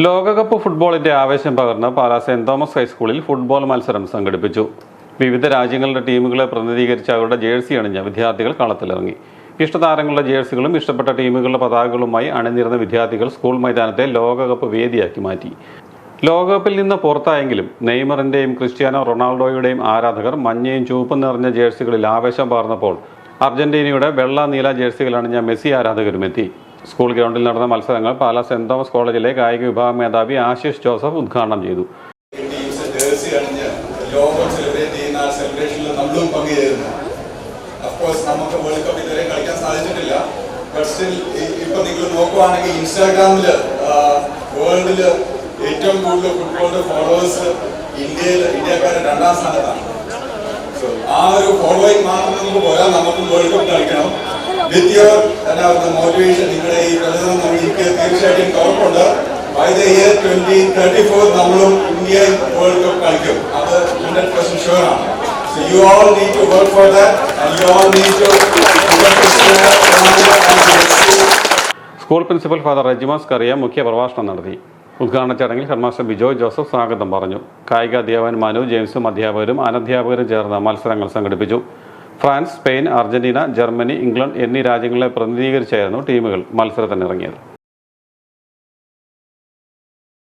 ലോകകപ്പ് ഫുട്ബോളിന്റെ ആവേശം പകർന്ന് പാലാ സെന്റ് തോമസ് ഹൈസ്കൂളിൽ ഫുട്ബോൾ മത്സരം സംഘടിപ്പിച്ചു. വിവിധ രാജ്യങ്ങളുടെ ടീമുകളെ പ്രതിനിധീകരിച്ച് അവരുടെ ജേഴ്സി അണിഞ്ഞ വിദ്യാർത്ഥികൾ കളത്തിലിറങ്ങി. ഇഷ്ടതാരങ്ങളുടെ ജേഴ്സികളും ഇഷ്ടപ്പെട്ട ടീമുകളുടെ പതാകകളുമായി അണിനിരുന്ന വിദ്യാർത്ഥികൾ സ്കൂൾ മൈതാനത്തെ ലോകകപ്പ് വേദിയാക്കി മാറ്റി. ലോകകപ്പിൽ നിന്ന് പുറത്തായെങ്കിലും നെയ്മറിന്റെയും ക്രിസ്ത്യാനോ റൊണാൾഡോയുടെയും ആരാധകർ മഞ്ഞയും ചുവപ്പും നിറഞ്ഞ ജേഴ്സികളിൽ ആവേശം പകർന്നപ്പോൾ അർജന്റീനയുടെ വെള്ള നീല ജേഴ്സികൾ അണിഞ്ഞ മെസ്സി ആരാധകരും എത്തി. സ്കൂൾ ഗ്രൗണ്ടിൽ നടന്ന മത്സരങ്ങൾ പാലാ സെന്റ് തോമസ് കോളേജിലെ കായിക വിഭാഗം മേധാവി ആശിഷ് ജോസഫ് ഉദ്ഘാടനം ചെയ്തു. ഇൻസ്റ്റാഗ്രാമില് വേൾഡില് ഏറ്റവും കൂടുതൽ ഫുട്ബോളിന്റെ ഫോളോവേഴ്സ് ഇന്ത്യക്കാരുടെ 2ാം സ്ഥാനത്താണ്. ആ ഒരു ഫോളോയിങ് മാത്രം നമുക്ക് പോയാൽ നമുക്ക് വേൾഡ് കപ്പ് കളിക്കണം. വിത്ത് യുവർ മോട്ടിവേഷൻ നിങ്ങളുടെ ഈ പ്രചരണം എനിക്ക് തീർച്ചയായിട്ടും ഉറപ്പുണ്ട്. ബൈ ദ ഇയർ 2034 നമ്മളും ഇന്ത്യ വേൾഡ് കപ്പ് കളിക്കും. അത് 100% ഷുവർ ആണ്. So you all need to work for that and you all need to school principal father Rejimas Kariya മുഖ്യ പ്രഭാഷണം നടത്തി. ഉദ്ഘാടന ചടങ്ങിൽ ഹെഡ്മാസ്റ്റർ ബിജോയ് ജോസഫ് സ്വാഗതം പറഞ്ഞു. കായിക അധ്യാപകൻ മനു ജെയിംസും അധ്യാപകരും അനധ്യാപകരും ചേർന്ന് മത്സരങ്ങൾ സംഘടിപ്പിച്ചു. France, Spain, Argentina, Germany, England എന്നീ രാജ്യങ്ങളെ പ്രതിനിധീകരിച്ചായിരുന്നു ടീമുകൾ മത്സരത്തിനിറങ്ങിയത്.